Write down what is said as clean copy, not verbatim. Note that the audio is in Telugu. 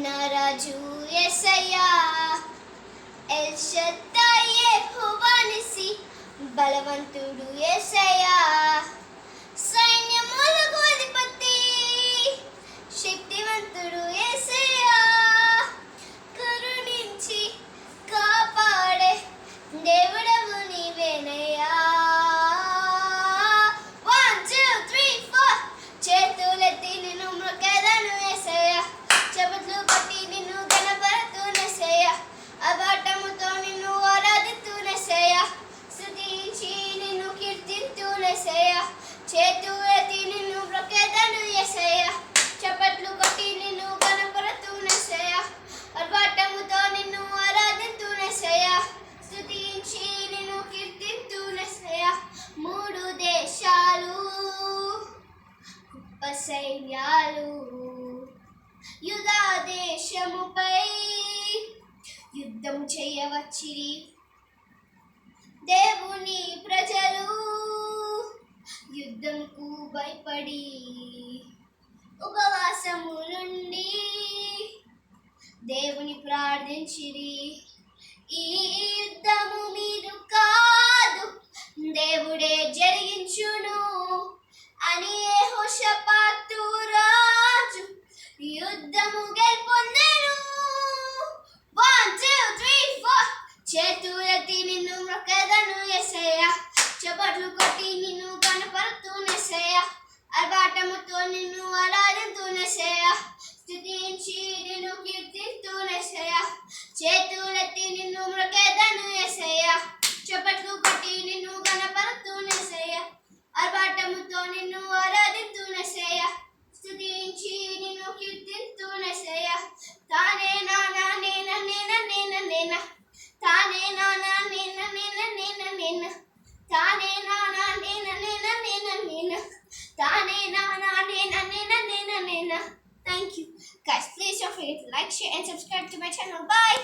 నా రాజు యేసయ్యా ఎల్ షద్దాయ్ యెహోవా నిసి బలవంతుడు యేసయ్యా సైన్యములకు అధిపతి శక్తివంతుడు యేసయ్యా కరుణించి కాపాడే దేవుడవు నీవేనయ్యా 1 2 3 4 చేతులెత్తి నిన్ను మొక్కెదను యేసయ్యా చప్పట్లు కొట్టి నిన్ను ఘనపరతునేసయ్యా అబాటముతో నిన్ను ఆరాధితునేసయ్యా స్తుతించి నిన్ను కీర్తింతునేసయ్యా చేతులెత్తి నిన్ను మొక్కెదను యేసయ్యా చప్పట్లు కొట్టి నిన్ను ఘనపరతునేసయ్యా అబాటముతో నిన్ను ఆరాధితునేసయ్యా స్తుతించి నిన్ను కీర్తింతునేసయ్యా 3 దేశాలు గొప్ప సైన్యాలు యూదా దేశముపై యుద్ధం చేయవచ్చిరి దేవుని ప్రజలు యుద్ధంకు భయపడి ఉపవాసము నుండి దేవుని ప్రార్థించిరి ఈ యుద్ధము మీరు కాదు దేవుడే జరిగించును అని యెహోషాపాతు రాజు యుద్ధము గెలుపొందెను 1 2 3 4 చేతులెత్తి నిన్ను మొక్కెదను యేసయ్యా చప్పట్లు కొట్టి నిన్ను ఘనపరతునేసయ్యా ఆర్భాటముతో నిన్ను ఆరాధింతునేసయ్యా స్తుతించి నిన్ను కీర్తింతునేసయ్యా చేతులెత్తి నిన్ను మొక్కెదను యేసయ్యా చప్పట్లు కొట్టి నిన్ను ఘనపరతునేసయ్యా ఆర్భాటముతో నిన్ను ఆరాధింతునేసయ్యా స్తుతించి నిన్ను కీర్తింతునేసయ్యా తానే నానా నేన నేన నేన నేన తానే నానా నేన నేన నేన నేన తానే నానా నేన నేన నేన నేన తానే నానా నేన నేన నేన నేన. Thank you guys, please don't forget to like, share and subscribe to my channel. Bye.